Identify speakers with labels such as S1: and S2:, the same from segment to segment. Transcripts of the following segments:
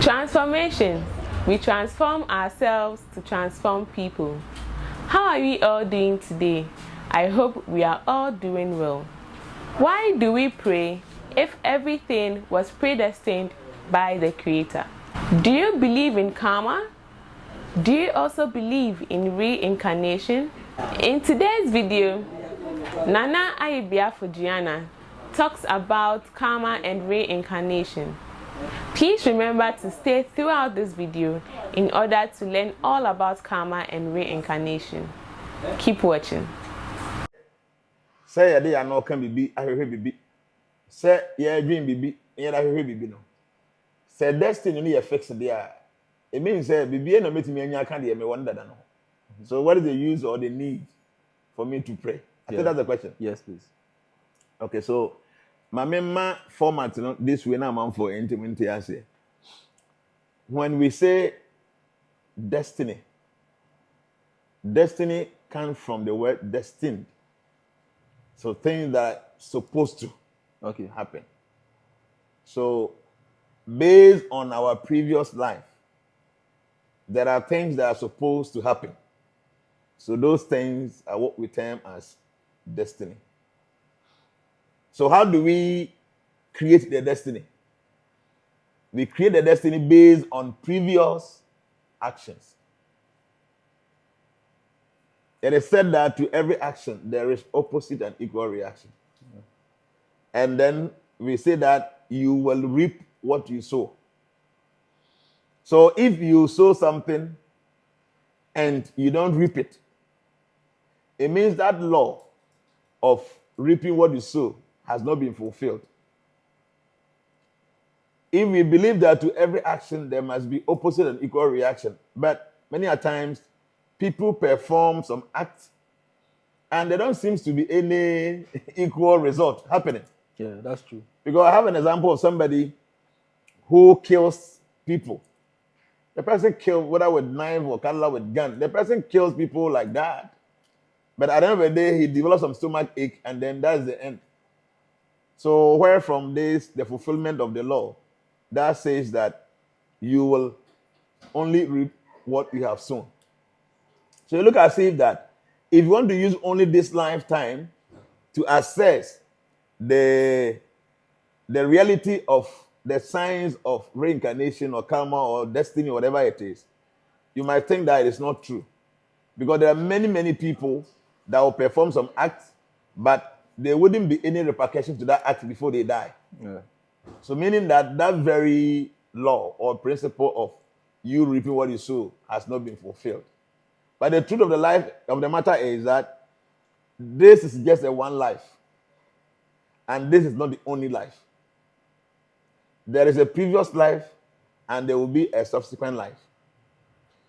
S1: Transformation. We transform ourselves to transform people. How are we all doing today? I hope we are all doing well. Why do we pray if everything was predestined by the Creator? Do you believe in karma? Do you also believe in reincarnation? In today's video, Nana Ayebiafo Jnana talks about karma and reincarnation. Please remember to stay throughout this video in order to learn all about karma and reincarnation. Keep watching.
S2: Say ya dey no kan bibi ahwehwe bibi. Say ya dream bibi, ya da ahwehwe bibi no. Say destiny no ye fix there. It means say bibi na metimi anya kan dey me won dada no. So what is the use or the need for me to pray? I think that's the question.
S3: Yes, please.
S2: Okay, so my member format, this way now I'm for intimacy. When we say destiny comes from the word destined. So things that are supposed to happen. So based on our previous life, there are things that are supposed to happen. So those things are what we term as destiny. So how do we create the destiny? We create the destiny based on previous actions. It is said that to every action, there is opposite and equal reaction. And then we say that you will reap what you sow. So if you sow something and you don't reap it, it means that law of reaping what you sow has not been fulfilled. If we believe that to every action there must be opposite and equal reaction, but many a times people perform some acts and there don't seem to be any equal result happening.
S3: Yeah, that's true.
S2: Because I have an example of somebody who kills people. The person kills whether with knife or cutlass with gun. The person kills people like that. But at the end of the day, he develops some stomach ache and then that's the end. So where from this, the fulfillment of the law, that says that you will only reap what you have sown. So you look at it that if you want to use only this lifetime to assess the reality of the signs of reincarnation or karma or destiny, whatever it is, you might think that it is not true. Because there are many, many people that will perform some acts, but there wouldn't be any repercussion to that act before they die. Yeah. So meaning that very law or principle of you reaping what you sow has not been fulfilled. But the truth of the life of the matter is that this is just a one life. And this is not the only life. There is a previous life and there will be a subsequent life.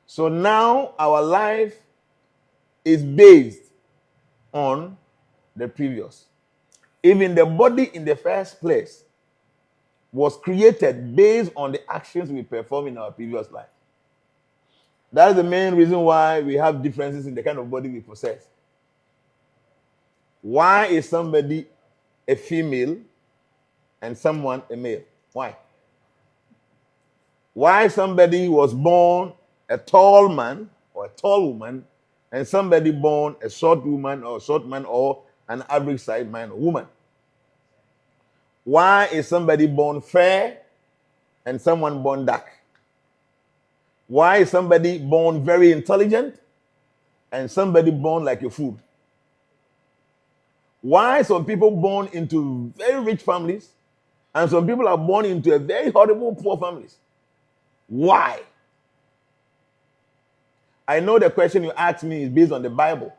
S2: So now our life is based on the previous. Even the body in the first place was created based on the actions we perform in our previous life. That is the main reason why we have differences in the kind of body we possess. Why is somebody a female and someone a male? Why? Why somebody was born a tall man or a tall woman and somebody born a short woman or a short man or an average sized man or woman? Why is somebody born fair and someone born dark? Why is somebody born very intelligent and somebody born like a fool? Why some people born into very rich families and some people are born into a very horrible poor families? Why? I know the question you asked me is based on the Bible.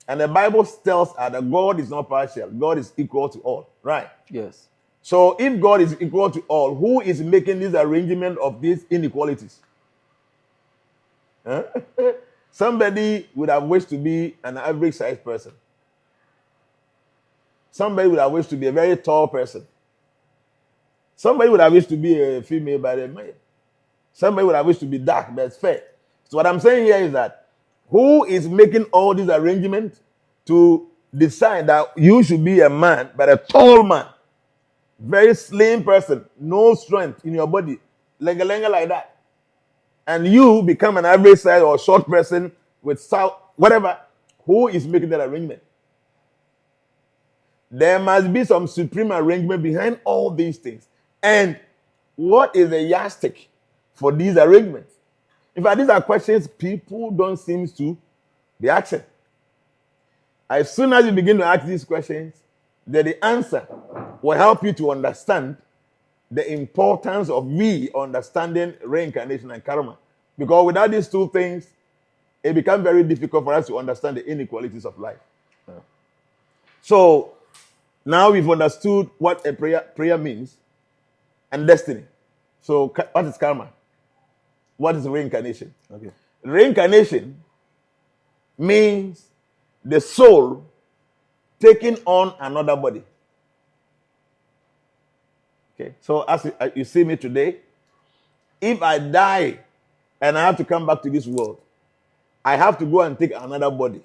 S2: And the Bible tells us that God is not partial. God is equal to all. Right?
S3: Yes.
S2: So if God is equal to all, who is making this arrangement of these inequalities? Huh? Somebody would have wished to be an average sized person. Somebody would have wished to be a very tall person. Somebody would have wished to be a female by the male. Somebody would have wished to be dark, but it's fair. So what I'm saying here is that who is making all these arrangements to decide that you should be a man, but a tall man, very slim person, no strength in your body, lenga like that. And you become an average size or short person with whatever, who is making that arrangement? There must be some supreme arrangement behind all these things. And what is the yardstick for these arrangements? In fact, these are questions people don't seem to be asking. As soon as you begin to ask these questions, then the answer will help you to understand the importance of understanding reincarnation and karma. Because without these two things, it becomes very difficult for us to understand the inequalities of life. So now we've understood what a prayer means and destiny. So what is karma? What is reincarnation?
S3: Okay.
S2: Reincarnation means the soul taking on another body. Okay. So as you see me today, if I die and I have to come back to this world, I have to go and take another body.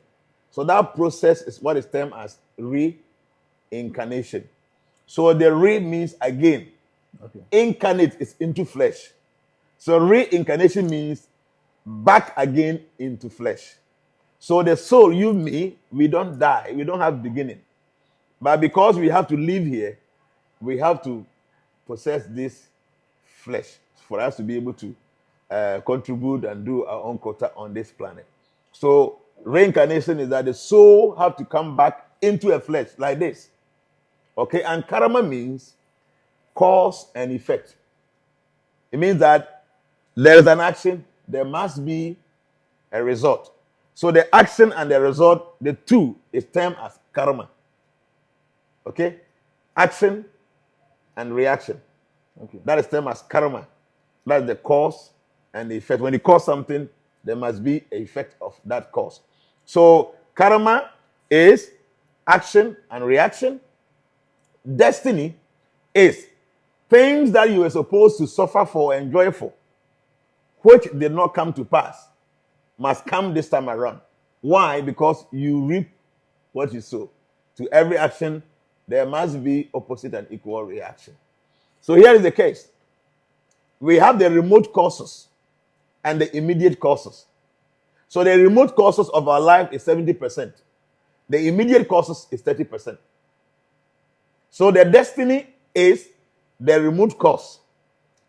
S2: So that process is what is termed as reincarnation. So the re means again.
S3: Okay.
S2: Incarnate is into flesh. So reincarnation means back again into flesh. So the soul, you, me, we don't die. We don't have beginning. But because we have to live here, we have to possess this flesh for us to be able to contribute and do our own quota on this planet. So reincarnation is that the soul have to come back into a flesh like this. Okay, and karma means cause and effect. It means that there is an action, there must be a result. So the action and the result, the two is termed as karma. Okay? Action and reaction.
S3: Okay.
S2: That is termed as karma. That's the cause and the effect. When you cause something, there must be an effect of that cause. So karma is action and reaction. Destiny is things that you were supposed to suffer for, enjoy for, which did not come to pass, must come this time around. Why? Because you reap what you sow. To every action, there must be opposite and equal reaction. So here is the case. We have the remote causes and the immediate causes. So the remote causes of our life is 70%. The immediate causes is 30%. So the destiny is the remote cause.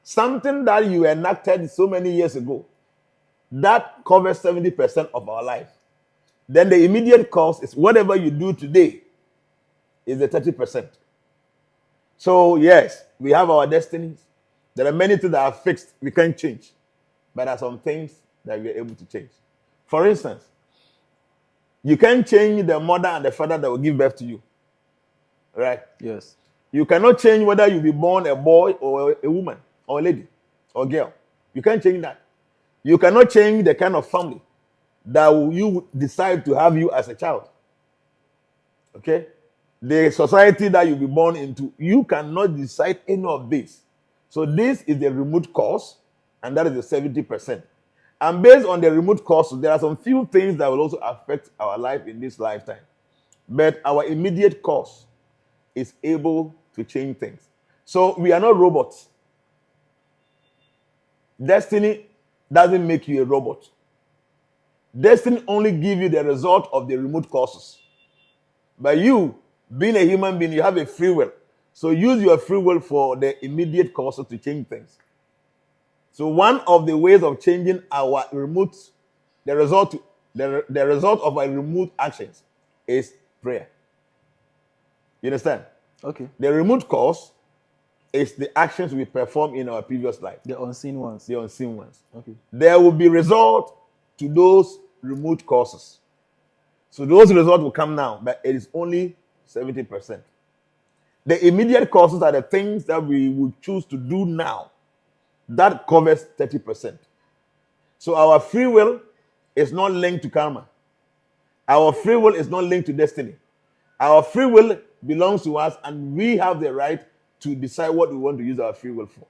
S2: Something that you enacted so many years ago, that covers 70% of our life. Then the immediate cause is whatever you do today is the 30%. So yes, we have our destinies. There are many things that are fixed, we can't change. But there are some things that we are able to change. For instance, you can't change the mother and the father that will give birth to you. Right?
S3: Yes.
S2: You cannot change whether you be born a boy or a woman or a lady or girl. You can't change that. You cannot change the kind of family that you decide to have you as a child. Okay? The society that you be born into, you cannot decide any of this. So this is the remote cause, and that is the 70%. And based on the remote cause, there are some few things that will also affect our life in this lifetime. But our immediate cause is able to change things. So we are not robots. Destiny doesn't make you a robot. Destiny only gives you the result of the remote causes. But you, being a human being, you have a free will. So use your free will for the immediate causes to change things. So one of the ways of changing our remote, the result of our remote actions is prayer. You understand?
S3: Okay.
S2: The remote cause is the actions we perform in our previous life.
S3: The unseen ones.
S2: The unseen ones.
S3: Okay.
S2: There will be result to those remote causes. So those results will come now, but it is only 70%. The immediate causes are the things that we would choose to do now. That covers 30%. So our free will is not linked to karma. Our free will is not linked to destiny. Our free will belongs to us, and we have the right to decide what we want to use our free will for.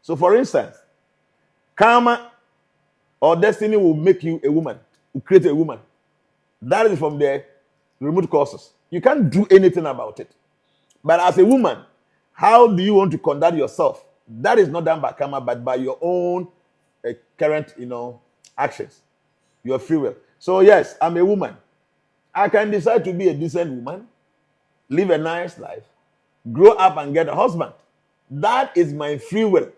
S2: So for instance, karma or destiny will make you a woman, will create a woman. That is from the remote causes. You can't do anything about it. But as a woman, how do you want to conduct yourself That is not done by karma, but by your own current, actions, your free will. So yes, I'm a woman. I can decide to be a decent woman, live a nice life, grow up and get a husband. That is my free will.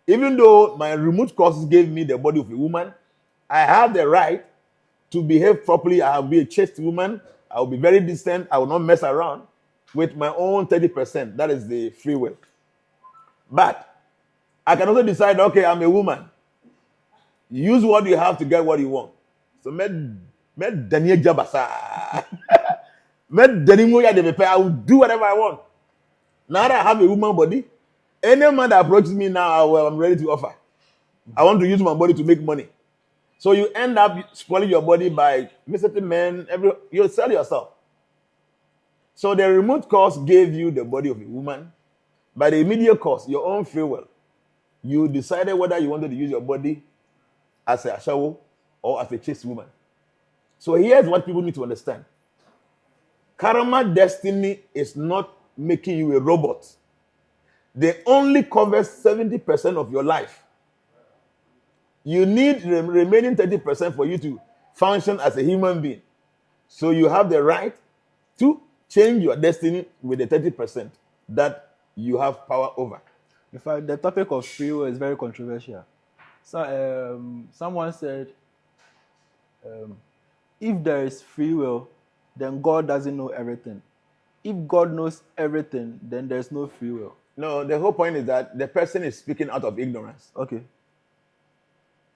S2: Even though my remote causes gave me the body of a woman, I have the right to behave properly. I will be a chaste woman. I will be very decent. I will not mess around with my own 30%. That is the free will. But I can also decide, okay, I'm a woman. Use what you have to get what you want. So, I will do whatever I want. Now that I have a woman body, any man that approaches me now, I'm ready to offer. I want to use my body to make money. So you end up spoiling your body by visiting men. You sell yourself. So the remote cause gave you the body of a woman. By the immediate cause, your own free will, you decided whether you wanted to use your body as a ashawo or as a chaste woman. So here's what people need to understand. Karma destiny is not making you a robot. They only cover 70% of your life. You need the remaining 30% for you to function as a human being. So you have the right to change your destiny with the 30% that you have power over.
S3: In fact, the topic of free will is very controversial. So, someone said, if there is free will, then God doesn't know everything. If God knows everything, then there's no free will.
S2: No, the whole point is that the person is speaking out of ignorance.
S3: Okay.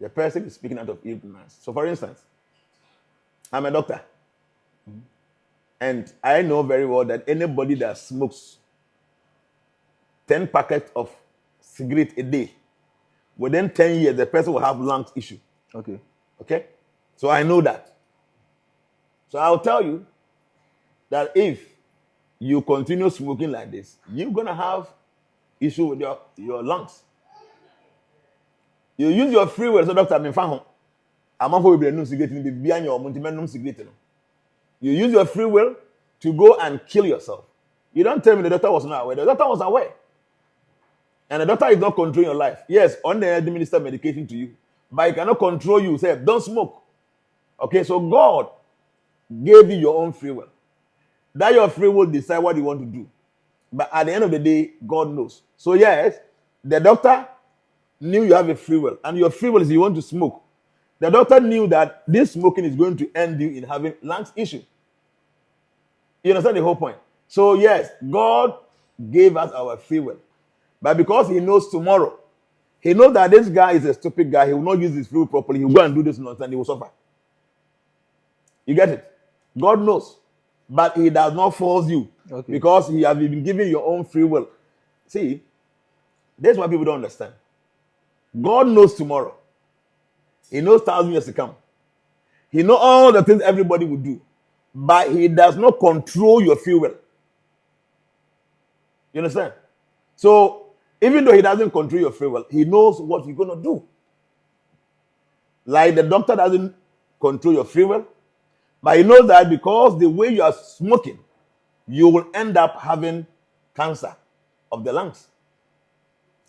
S2: The person is speaking out of ignorance. So, for instance, I'm a doctor. Mm-hmm. And I know very well that anybody that smokes 10 packets of cigarette a day, within 10 years, the person will have lungs issue.
S3: Okay.
S2: Okay? So I know that. So I'll tell you that if you continue smoking like this, you're going to have issue with your lungs. You use your free will, so doctor, I'm home. I'm not going to cigarette behind your cigarette. You use your free will to go and kill yourself. You don't tell me the doctor was not aware. The doctor was aware. And the doctor is not controlling your life. Yes, on the administer medication to you, but he cannot control you. Say, don't smoke. Okay, so God gave you your own free will. That your free will decide what you want to do. But at the end of the day, God knows. So yes, the doctor knew you have a free will, and your free will is you want to smoke. The doctor knew that this smoking is going to end you in having lungs issue. You understand the whole point? So yes, God gave us our free will. But because he knows tomorrow, he knows that this guy is a stupid guy, he will not use his free will properly, he will go and do this nonsense, he will suffer. You get it? God knows. But he does not force you. Okay. Because he has been given your own free will. See, that's what people don't understand. God knows tomorrow. He knows 1,000 years to come. He knows all the things everybody will do. But he does not control your free will. You understand? So, even though he doesn't control your free will, he knows what you're going to do. Like the doctor doesn't control your free will, but he knows that because the way you are smoking, you will end up having cancer of the lungs.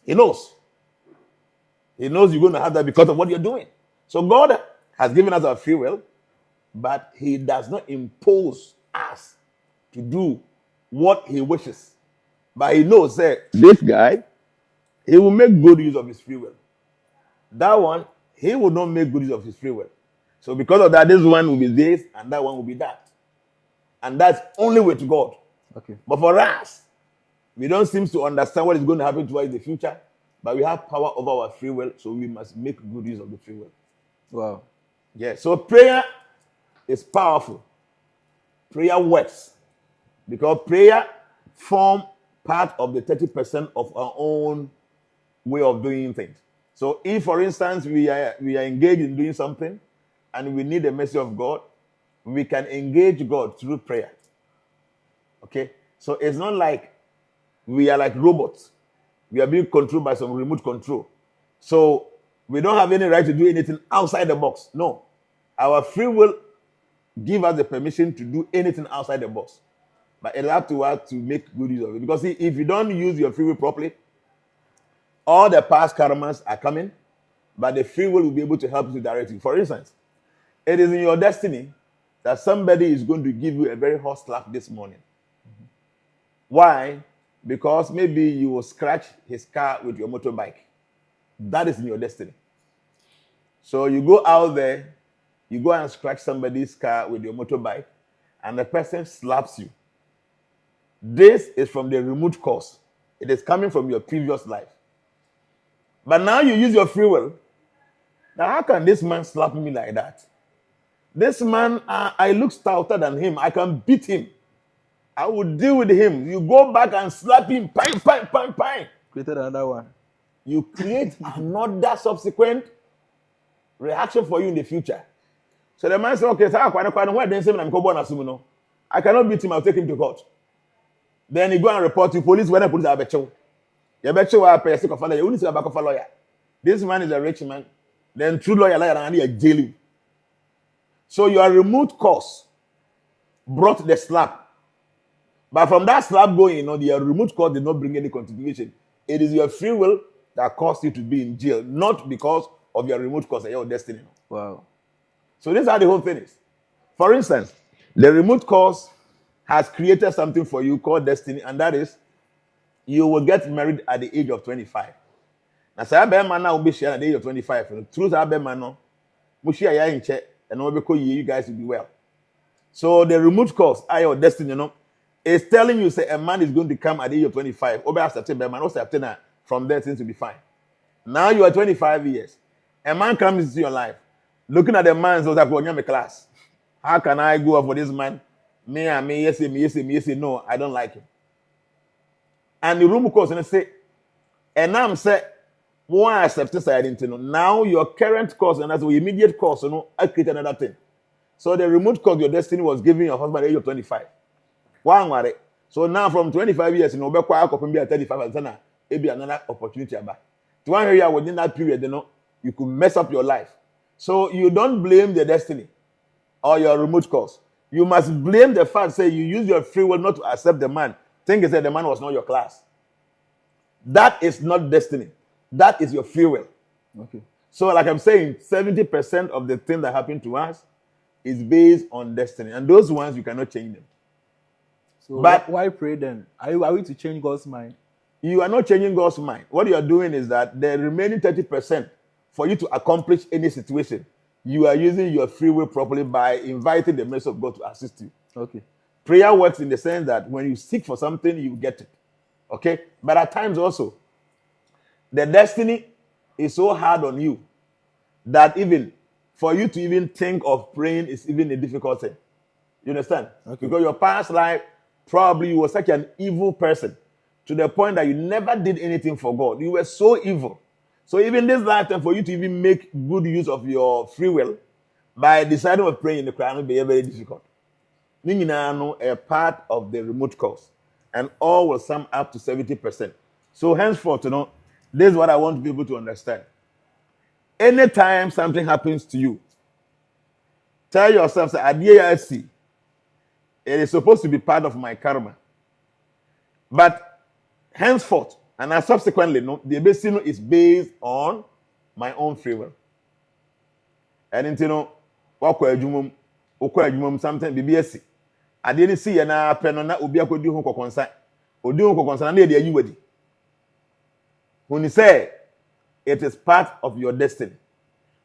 S2: He knows. He knows you're going to have that because of what you're doing. So God has given us our free will, but he does not impose us to do what he wishes. But he knows that this guy, he will make good use of his free will. That one, he will not make good use of his free will. So because of that, this one will be this, and that one will be that. And that's only with God.
S3: Okay.
S2: But for us, we don't seem to understand what is going to happen to us in the future, but we have power over our free will, so we must make good use of the free will.
S3: Wow.
S2: Yeah, so prayer is powerful. Prayer works. Because prayer forms part of the 30% of our own way of doing things. So if, for instance, we are engaged in doing something and we need the mercy of God, we can engage God through prayer. Okay? So it's not like we are like robots. We are being controlled by some remote control. So we don't have any right to do anything outside the box. No. Our free will gives us the permission to do anything outside the box. But it's up to us to make good use of it. Because see, if you don't use your free will properly, All the past karmas are coming, but the free will be able to help you to direct you. For instance, it is in your destiny that somebody is going to give you a very hot slap this morning. Why? Because maybe you will scratch his car with your motorbike. That is in your destiny. So you go out there, you go and scratch somebody's car with your motorbike, and the person slaps you. This is from the remote cause. It is coming from your previous life. But now you use your free will. Now, how can this man slap me like that? This man, I look stouter than him. I can beat him. I will deal with him. You go back and slap him. Pine.
S3: Created another one.
S2: You create another subsequent reaction for you in the future. So the man said, okay, I cannot beat him. I'll take him to court. Then he go and report to police. When the police are better, lawyer. This man is a rich man. Then true lawyer and he jail you. So your remote cause brought the slap. But from that slap going, the remote cause did not bring any contribution. It is your free will that caused you to be in jail, not because of your remote cause and your destiny.
S3: Wow.
S2: So this is how the whole thing is. For instance, the remote cause has created something for you called destiny, and that is you will get married at the age of 25. Now, say man will be sharing at the age of 25. Through that man, and you guys will be well. So the remote cause, your destiny, is telling you say a man is going to come at the age of 25. From there things will be fine. Now you are 25 years. A man comes into your life. Looking at the man, so that class. How can I go up for this man? Me, yes, no, I don't like him. And the room calls and say, and I'm say, why accept this? I didn't know. Now your current cause and that's the immediate cause, I create another thing. So the remote cause your destiny was giving your husband at the age of 25. One worry. So now from 25 years, be at 35, and be another opportunity about. To one area within that period, you could mess up your life. So you don't blame the destiny or your remote cause. You must blame the fact, say you use your free will not to accept the man. Think that the man was not your class. That is not destiny. That is your free will.
S3: Okay.
S2: So like I'm saying, 70% of the thing that happened to us is based on destiny. And those ones, you cannot change them.
S3: So but why pray then? Are we to change God's mind?
S2: You are not changing God's mind. What you are doing is that the remaining 30%, for you to accomplish any situation, you are using your free will properly by inviting the mercy of God to assist you.
S3: Okay.
S2: Prayer works in the sense that when you seek for something, you get it. Okay? But at times also, the destiny is so hard on you that even for you to even think of praying is even a difficult thing. You understand?
S3: Okay.
S2: Because your past life, probably you were such an evil person to the point that you never did anything for God. You were so evil. So even this lifetime, for you to even make good use of your free will by deciding of praying in the Quran will be very difficult. A part of the remote cause. And all will sum up to 70%. So henceforth, this is what I want people to understand. Anytime something happens to you, tell yourself, say, I see. It is supposed to be part of my karma. But henceforth, and subsequently, the basino is based on my own free will. And something BBSC. I didn't see an penona ubia could do home concern. Or do home concern near the UWD. When you say it is part of your destiny.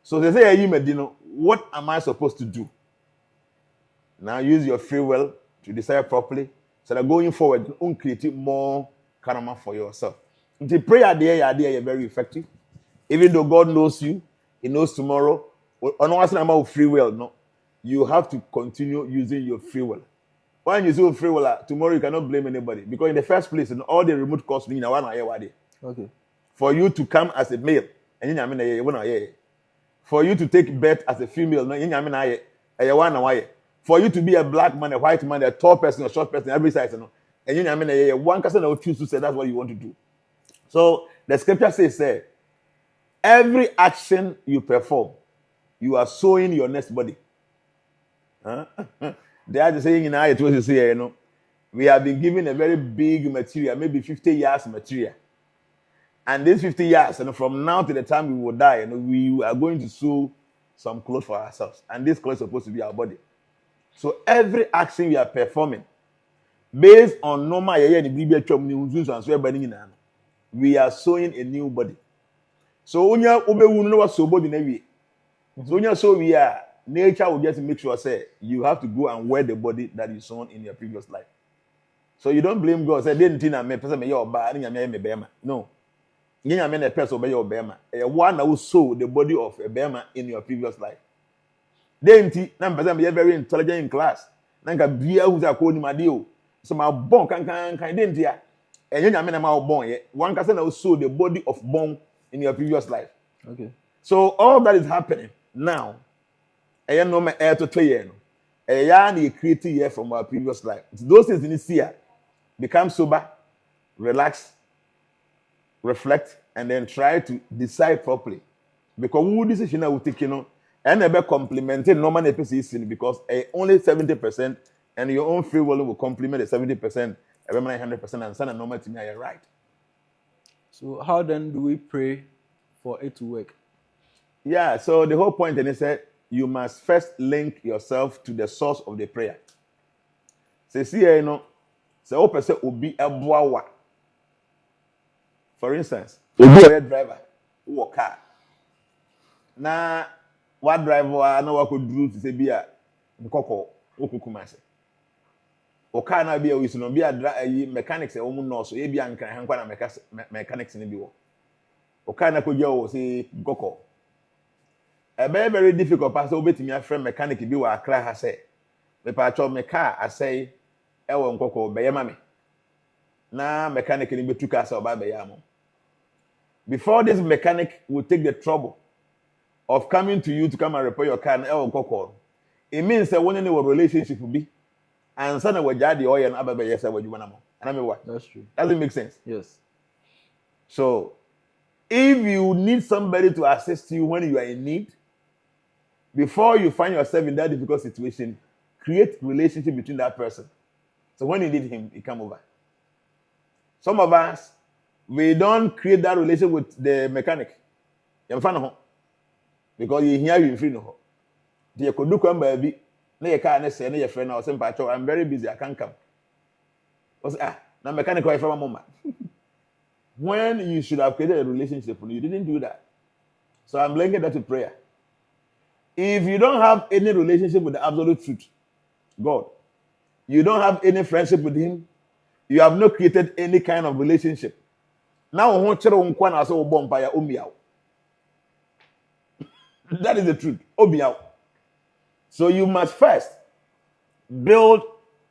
S2: So they say, what am I supposed to do? Now use your free will to decide properly so that going forward, you don't create more karma for yourself. The prayer there, you're very effective. Even though God knows you, He knows tomorrow. On what's the number of free will, no, you have to continue using your free will. When you use free will, tomorrow you cannot blame anybody because in the first place, in all the remote costs,
S3: okay,
S2: for you to come as a male, and for you to take birth as a female, for you to be a black man, a white man, a tall person, a short person, every size, and one person will choose to say that's what you want to do. So the scripture says, every action you perform, you are sowing your next body. They are saying we have been given a very big material, maybe 50 years material. And these 50 years, and from now to the time we will die, we are going to sew some clothes for ourselves. And this clothes is supposed to be our body. So every action we are performing, based on normal, we are sewing a new body. So when you so body na so when you so we are, nature will just make sure say you have to go and wear the body that you sewn in your previous life. So you don't blame God. Say didn't think me person me your ba me bema. No. You mean a person obey your bema. A one who sew the body of a bema in your previous life. Didn't na person be very intelligent in class. Nanka bia who's a call him adio. So my bone can didn't ya. And you mean about bone yet. One person who sew the body of bone in your previous life.
S3: Okay.
S2: So all that is happening now. I know my air to 2 years. A yarn created year from our previous life. Those things in this year become sober, relax, reflect, and then try to decide properly. Because who decision I will take, and never complementing normal episode because only 70% and your own free will complement the 70%, every 100%, and send a normal to me. You're right.
S3: So how then do we pray for it to work?
S2: Yeah, so the whole point, and he said, you must first link yourself to the source of the prayer. Say, see, so open say, obi a for instance, a driver who a car. Now, what driver I know what could do to say be a coco, okukumase. O car na be a wis no be a mechanics a woman no so e be an kan kwa na mechanics ni bi wo. O car na ko je say coco. A very, very difficult pass over to me a friend mechanic be wa Accra ha say. Me pa cho me car I say e wo nkoko be yema me. Na mechanic ni be tu car say oba be yamo. Before this mechanic will take the trouble of coming to you to come and repair your car, e wo nkoko. It means that when any relationship will be and son we jadi oil and ababe yes we juma na mo. And I mean what?
S3: That's true.
S2: Doesn't make sense.
S3: Yes.
S2: So if you need somebody to assist you when you are in need, before you find yourself in that difficult situation, create relationship between that person. So when you need him, he come over. Some of us, we don't create that relationship with the mechanic. Because you hear you free no. You could do come baby. Na your car na say na your friend now say I'm very busy, I can't come. Na mechanic call from mama. When you should have created a relationship, you didn't do that. So I'm linking that to prayer. If you don't have any relationship with the absolute truth, God, you don't have any friendship with him, you have not created any kind of relationship. Now, that is the truth. So you must first build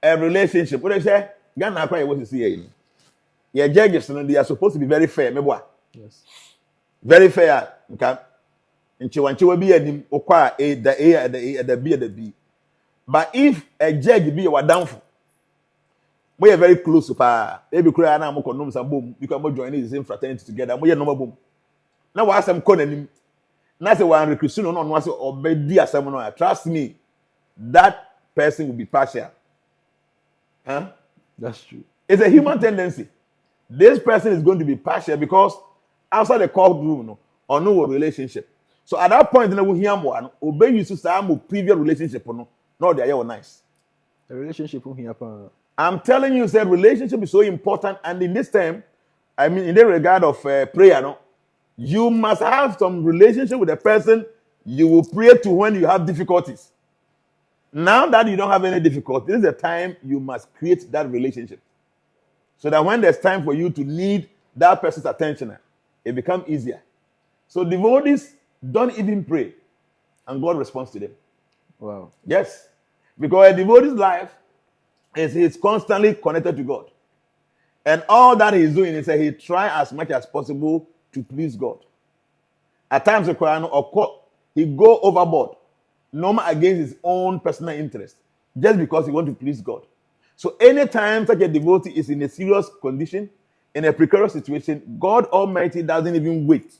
S2: a relationship. What do I say? Ghana what you see here. Your judges, they are supposed to be very fair.
S3: Yes.
S2: Very fair. Okay. Nchiwanchiwa be a okwa the B the B. But if a judge be your downfall, we are very close to pa. Maybe cry na mo konum sa boom. You can join the same fraternity together. We are no boom. Now what some konanim. Na say one recruit no no say obedi asem no. Trust me, that person will be partial. Huh?
S3: That's true.
S2: It's a human tendency. This person is going to be partial because outside the courtroom, no, or no relationship. So at that point, we hear more. Obey you to some previous relationship, no, they are nice.
S3: The relationship here.
S2: I'm telling you, that relationship is so important, and in this time, I mean, in the regard of prayer, no, you must have some relationship with the person you will pray to when you have difficulties. Now that you don't have any difficulty, this is the time you must create that relationship. So that when there's time for you to need that person's attention, it becomes easier. So devotees don't even pray, and God responds to them.
S3: Wow.
S2: Yes. Because a devotee's life is he's constantly connected to God. And all that he's doing is that he tries as much as possible to please God. At times, he go overboard, normal against his own personal interest, just because he wants to please God. So anytime such a devotee is in a serious condition, in a precarious situation, God Almighty doesn't even wait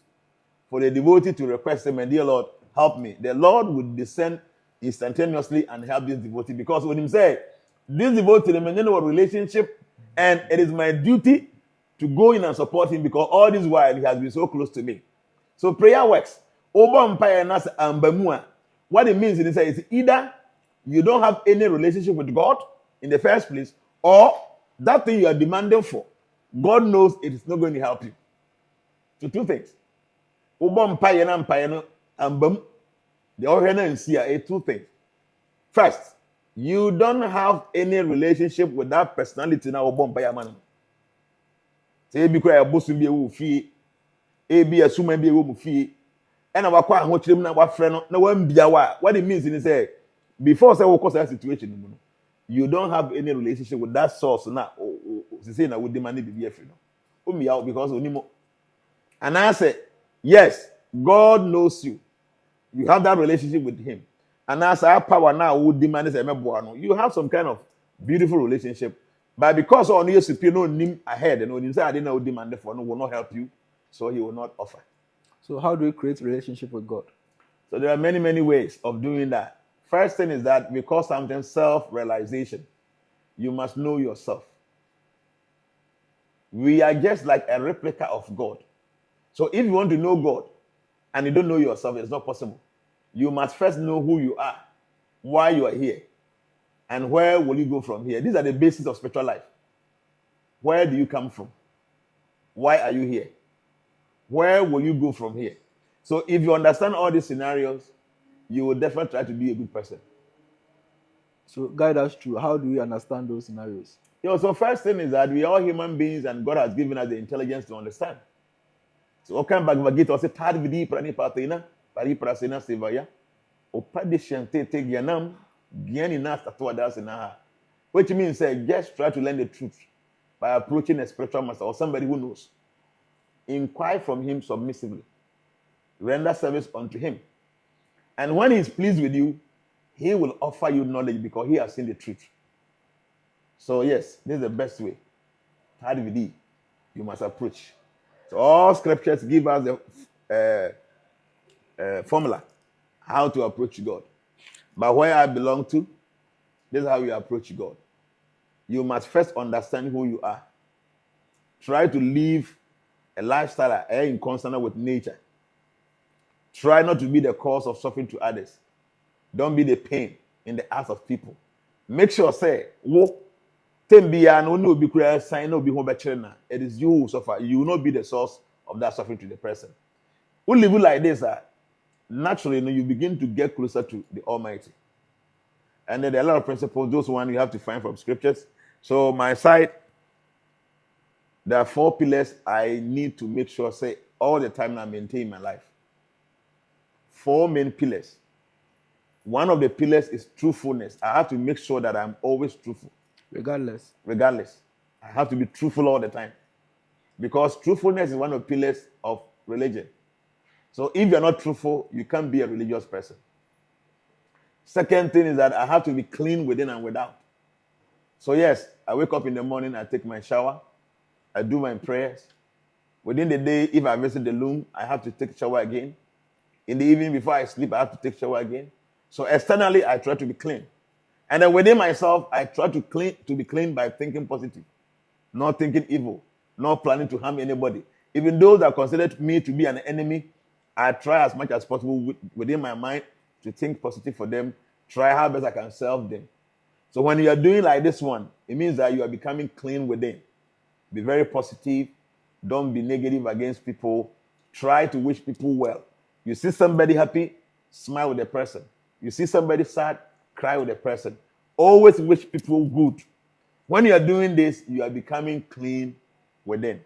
S2: for the devotee to request him, and dear Lord, help me. The Lord would descend instantaneously and help this devotee, because when he said, this devotee remains in a relationship, and it is my duty to go in and support him because all this while he has been so close to me. So prayer works. What it means is either you don't have any relationship with God in the first place, or that thing you are demanding for, God knows it is not going to help you. So two things. Two things. First, you don't have any relationship with that personality now. Say because I boss be a fee, a be a suman be a fee, and I was watching him now. Friend, no one be a what it means in say before say what cause that situation. You don't have any relationship with that source now. Say now would demand be a friend. Me out because only. And I say yes, God knows you. You have that relationship with Him. And as our power now would demand you have some kind of beautiful relationship. But because on your superior no name ahead and when you say I didn't know demand for no will not help you, so he will not offer.
S3: So how do we create a relationship with God?
S2: So there are many, many ways of doing that. First thing is that we call something self-realization. You must know yourself. We are just like a replica of God. So if you want to know God and you don't know yourself, it's not possible. You must first know who you are, why you are here, and where will you go from here. These are the bases of spiritual life. Where do you come from? Why are you here? Where will you go from here? So if you understand all these scenarios, you will definitely try to be a good person.
S3: So guide us through. How do we understand those scenarios?
S2: So first thing is that we are all human beings and God has given us the intelligence to understand. So what kind of Bhagavad Gita say third vidi prani patina pari prasena sevaya opadishante te gyanam gyani na statwa dasena, which means just try to learn the truth by approaching a spiritual master or somebody who knows. Inquire from him submissively. Render service unto him. And when he is pleased with you, he will offer you knowledge because he has seen the truth. So yes, this is the best way. Third vidi, you must approach. So all scriptures give us the formula how to approach God. But where I belong to, this is how you approach God. You must first understand who you are. Try to live a lifestyle in consonance with nature. Try not to be the cause of suffering to others. Don't be the pain in the hearts of people. Make sure say, it is you who suffer. You will not be the source of that suffering to the person. Who live like this, naturally, you begin to get closer to the Almighty. And then there are a lot of principles. Those ones you have to find from scriptures. So my side, there are 4 pillars I need to make sure, say, all the time I maintain my life. 4 main pillars. One of the pillars is truthfulness. I have to make sure that I'm always truthful. Regardless. I have to be truthful all the time. Because truthfulness is one of the pillars of religion. So if you're not truthful, you can't be a religious person. Second thing is that I have to be clean within and without. So yes, I wake up in the morning, I take my shower, I do my prayers. Within the day, if I visit the loom, I have to take a shower again. In the evening before I sleep, I have to take a shower again. So externally, I try to be clean. And then within myself, I try to be clean by thinking positive, not thinking evil, not planning to harm anybody. Even those that consider me to be an enemy, I try as much as possible within my mind to think positive for them, try how best I can serve them. So when you are doing like this one, it means that you are becoming clean within. Be very positive. Don't be negative against people. Try to wish people well. You see somebody happy, smile with the person. You see somebody sad, cry with the person. Always wish people good. When you are doing this, you are becoming clean within.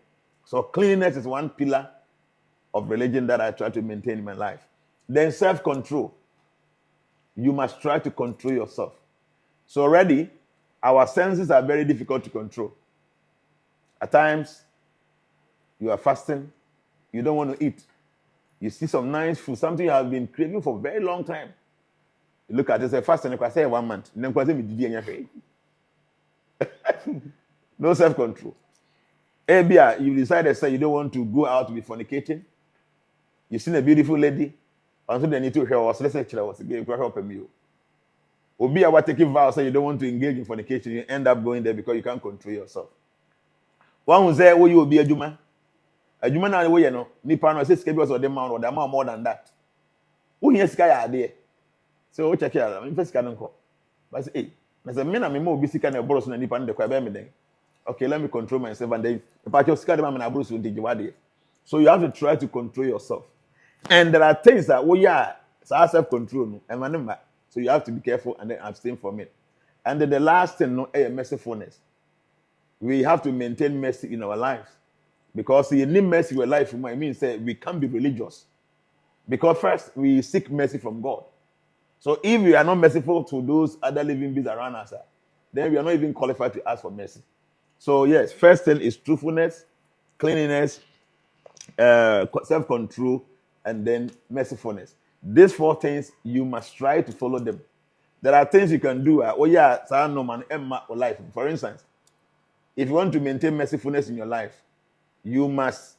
S2: So cleanliness is one pillar of religion that I try to maintain in my life. Then self-control. You must try to control yourself. So already, our senses are very difficult to control. At times, you are fasting, you don't want to eat. You see some nice food, something you have been craving for a very long time. You look at it, say, fasting, I say 1 month. No self-control. Abia, you decided, say, you don't want to go out to be fornicating. You've seen a beautiful lady, until they need to hear us. Let's say, help me. Obia, what taking vows, say you don't want to engage in fornication, you end up going there because you can't control yourself. One who say, "Oh, you will be a juma." A juma na we no. Nipa no say sika bi was the amount or the amount more than that. Who here sika ya there? So we check it out. Me sika no ko. But say, "Hey, na say me na me mo bi sika na borrow so na nipa no de kwa be me den." Okay, let me control myself and then if I just sika de na borrow so de jiwa. So you have to try to control yourself. And there are things that self-control no emanema. So you have to be careful and then abstain from it. And then the last thing no mercifulness. We have to maintain mercy in our lives. Because you need mercy in your life, it means that we can't be religious. Because first, we seek mercy from God. So if we are not merciful to those other living beings around us, then we are not even qualified to ask for mercy. So yes, first thing is truthfulness, cleanliness, self-control, and then mercifulness. These 4 things, you must try to follow them. There are things you can do. Life. For instance, if you want to maintain mercifulness in your life, you must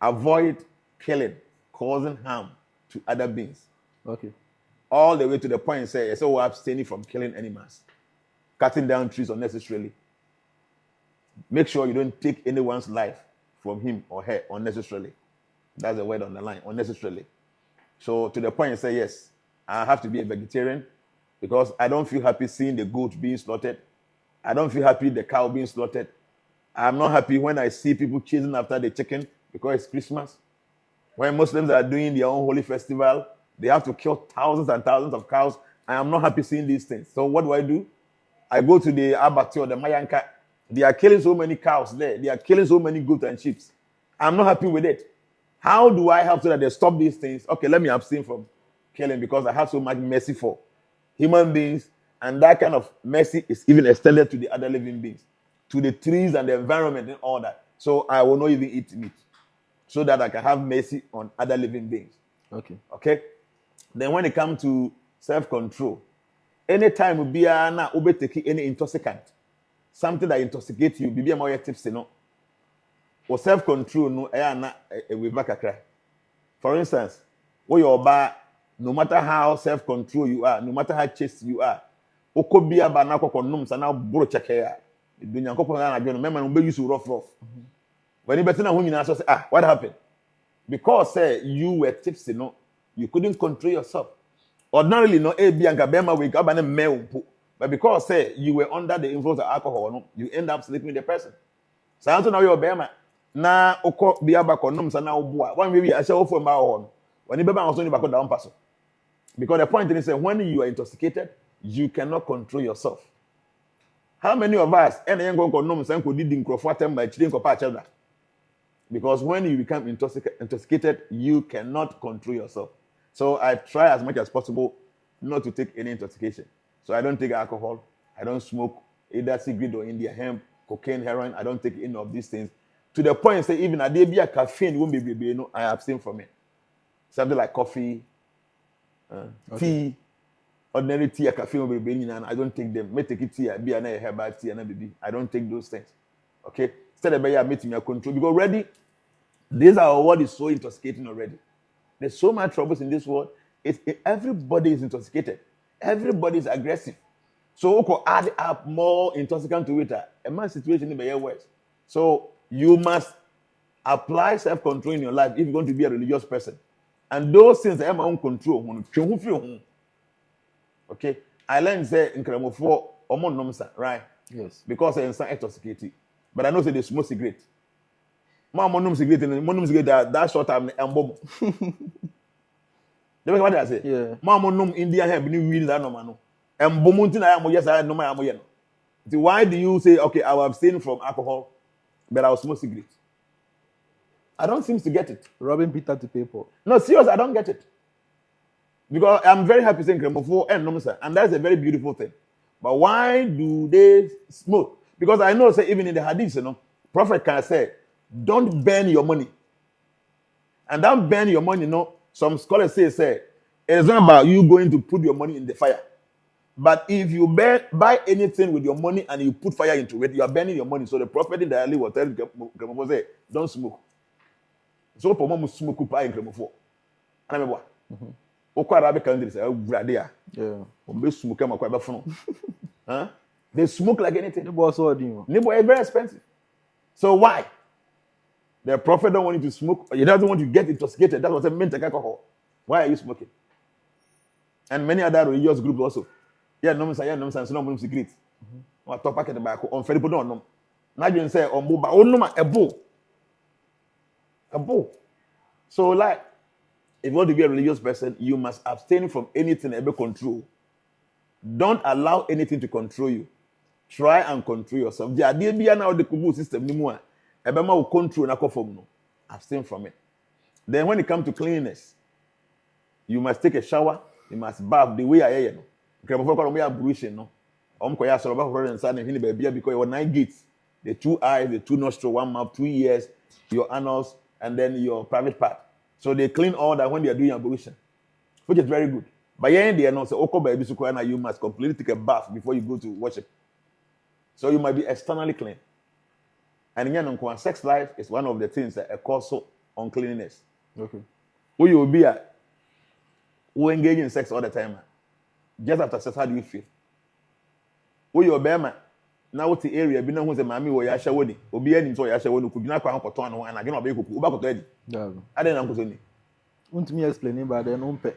S2: avoid killing, causing harm to other beings.
S3: Okay.
S2: All the way to the point, say, so we're abstaining from killing animals, cutting down trees unnecessarily. Make sure you don't take anyone's life from him or her unnecessarily. That's the word on the line, unnecessarily. So to the point, say, yes, I have to be a vegetarian because I don't feel happy seeing the goat being slaughtered. I don't feel happy the cow being slaughtered. I'm not happy when I see people chasing after the chicken because it's Christmas. When Muslims are doing their own holy festival, they have to kill thousands and thousands of cows. I am not happy seeing these things. So what do? I go to the abattoir, the Mayanka. They are killing so many cows there. They are killing so many goats and sheep. I'm not happy with it. How do I help so that they stop these things? Okay, let me abstain from killing because I have so much mercy for human beings. And that kind of mercy is even extended to the other living beings, to the trees and the environment and all that. So I will not even eat meat so that I can have mercy on other living beings. Okay. Then when it comes to self-control, anytime you be taking any intoxicant, something that intoxicates you, be more tips, or self-control, no, for instance, when you're bad, no matter how self-control you are, no matter how chaste you are, okobia ba na kokonum sa na bro cheke ya dunya nkopon na adwo no mema no be use rough when you better na ho nyina so say what happened because say you were tipsy no you couldn't control yourself ordinarily no be anka bema we ka ba na me umpo but because say you were under the influence of alcohol no you end up sleeping with the person so now you bema na okobia ba konum sa na obo a one way we ahye ofo ma ho no when you beba also ni ba ko down pass because the point is say when you are intoxicated you cannot control yourself. How many of us because when you become intoxicated, you cannot control yourself. So I try as much as possible not to take any intoxication. So I don't take alcohol, I don't smoke either cigarette or India hemp, cocaine, heroin. I don't take any of these things. To the point, say even a day be a caffeine won't be I abstain from it. Something like coffee, tea. Ordinary tea, a cafe, and I don't take them. May take it tea, be an herbal tea, and baby. I don't take those things. Okay? Instead of meeting your control. Because already, this our world is so intoxicating already. There's so much troubles in this world. Everybody is intoxicated. Everybody is aggressive. So we could add up more intoxicant to it. A man's situation may get worse. So you must apply self-control in your life if you're going to be a religious person. And those things that have my own control. Okay, I learned say in Kremofo, right?
S3: Yes.
S2: Because I am intoxicated. But I know say they smoke cigarette. Mom cigarette and monum cigarette that short time and bomb. You know what I say?
S3: Yeah.
S2: Mom India have been reading that no man. And bomuntin I am yes, I know my amoyeno. Why do you say okay, I will abstain from alcohol, but I will smoke cigarette? I don't seem to get it.
S3: Robbing Peter to pay Paul.
S2: No, serious, I don't get it. Because I'm very happy saying Kremofo and that's a very beautiful thing. But why do they smoke? Because I know, say, even in the hadith, Prophet can say, don't burn your money. And don't burn your money, some scholars say, it's not about you going to put your money in the fire. But if you buy anything with your money and you put fire into it, you are burning your money. So the Prophet in the Ali will tell Kremofo, say, don't smoke. So, for mom, smoke in Kremofo. And I remember, Arabic countries, they smoke like anything.
S3: They are very expensive.
S2: So why? The prophet don't want you to smoke. He doesn't want you to get intoxicated. That's what I meant. Alcohol. Why are you smoking? And many other religious groups also. Yeah, no, sir. Yeah, no, sir. So no, secret. I talk back at the back. On Felipe don't know. Now you say on boba. Oh no, a bull. So like, if you want to be a religious person, you must abstain from anything ever control. Don't allow anything to control you. Try and control yourself. The idea behind now the Kubu system ni more. Ebema will control na kofom no. Abstain from it. Then when it comes to cleanliness, you must take a shower. You must bath the way I am. Because before we are brushing no. Koya so about and son and baby because your 9 gates, the 2 eyes, the 2 nostrils, 1 mouth, 2 ears, your anus, and then your private part. So they clean all that when they are doing ablution, which is very good. But yeah, they are not so baby you must completely take a bath before you go to worship. So you might be externally clean. And again, sex life is one of the things that cause uncleanness.
S3: Okay.
S2: Who you will be at? Who engage in sex all the time? Just after sex, how do you feel? Who you obey? Now what the area? Be no who's a mammy or yasha woni. Obi any so yasha woni. Could be not quite on and again I'll be cook. Uba koto edi. I don't know who's
S3: Want me explaining but then umpe.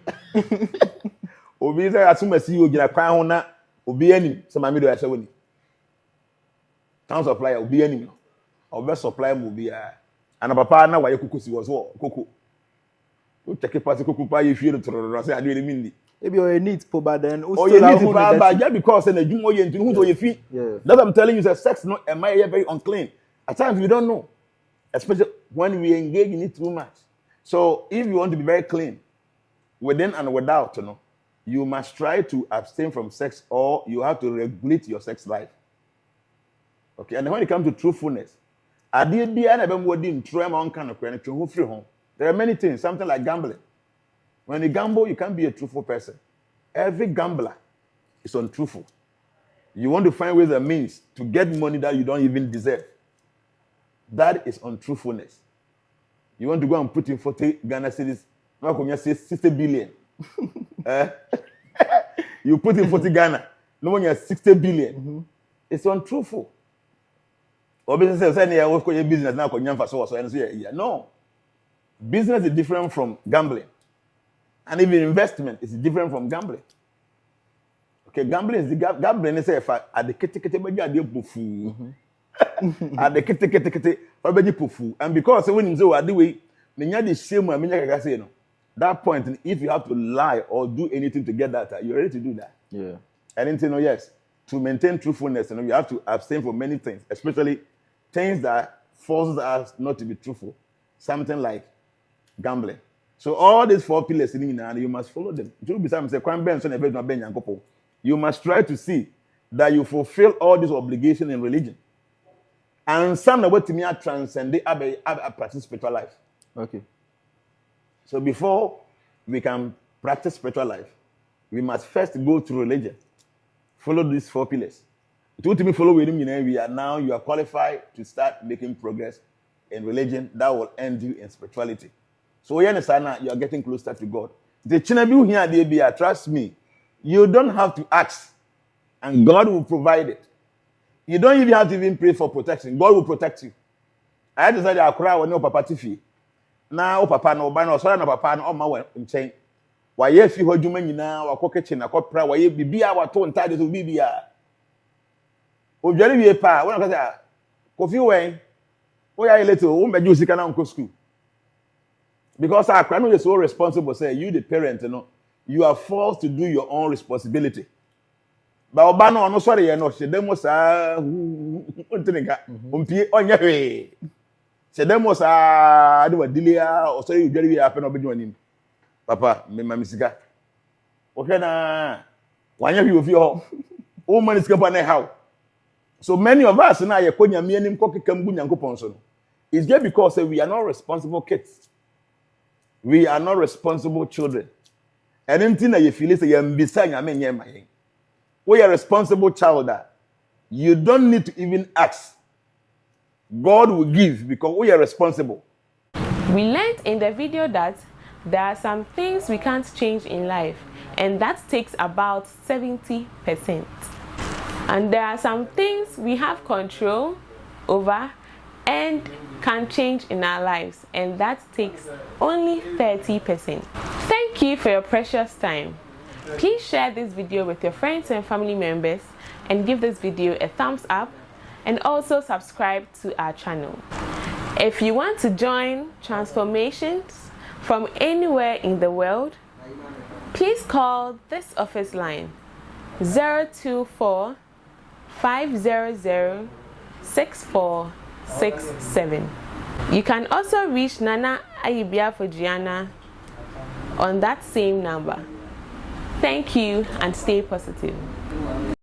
S2: Obi say assume see you gina kwan ho na obi any so mammy do yasha woni. Town supply obi any no. Obi supply mo bi a. And papa na waye kuku si was kuku. You take a party kuku pa you feel to say I do it mean. Maybe
S3: you need po but then
S2: oh you need to but just because in the jum you into who you feel.
S3: Yeah.
S2: That's what I'm telling you that sex no am I very unclean. At times we don't know. Especially when we engage in it too much. So if you want to be very clean, within and without, you must try to abstain from sex or you have to regulate your sex life. Okay, and then when it comes to truthfulness, there are many things, something like gambling. When you gamble, you can't be a truthful person. Every gambler is untruthful. You want to find ways and means to get money that you don't even deserve. That is untruthfulness. You want to go and put in 40 Ghana cedis, now come here say 60 billion. You put in 40 Ghana, no one has 60 billion. Mm-hmm. It's untruthful. Or business say your business now no. Business is different from gambling. And even investment is different from gambling. Okay, gambling is the gambling is at the at the pufu. And because when you say the way, the same way, that point, if you have to lie or do anything to get that, you're ready to do that.
S3: Yeah.
S2: And then, yes, to maintain truthfulness, you have to abstain from many things, especially things that forces us not to be truthful. Something like gambling. So all these 4 pillars, you must follow them. You must try to see that you fulfill all these obligations in religion. And some of what to me are transcend a practice spiritual life.
S3: Okay. So
S2: before we can practice spiritual life, we must first go through religion. Follow these 4 pillars. To me follow with him, you are qualified to start making progress in religion that will end you in spirituality. So you understand now, you are getting closer to God. The Chinabu here, trust me, you don't have to ask, and God will provide it. You don't even have to even pray for protection. God will protect you. I had to say that I cry when no papa tifi. Now papa no ban or sorry no papa no ma in chain. Why if you hold you man now or kitchen or prayer why be our tone tied to be O jari wie pa when I say Kofi when we are little who made you sick and go school. Because our crown is so responsible, say you the parent, you are forced to do your own responsibility. But Obano, no sorry, she demos on she demos do a delia or say you very happen of doing Papa, me mamisiga. Okay, na one of you of your woman is company how. So many of us now, you're calling me and cocky cambunya. It's just because we are not responsible kids. We are not responsible children. And anything that you feel is you're beside you, we are a responsible child. You don't need to even ask. God will give because we are responsible.
S1: We learned in the video that there are some things we can't change in life, and that takes about 70%. And there are some things we have control over, and can change in our lives, and that takes only 30%. Thank you for your precious time. Please share this video with your friends and family members and give this video a thumbs up, and also subscribe to our channel. If you want to join transformations from anywhere in the world, please call this office line 024 500 6467. You can also reach Nana Ayebiafo Jnana on that same number. Thank you and stay positive.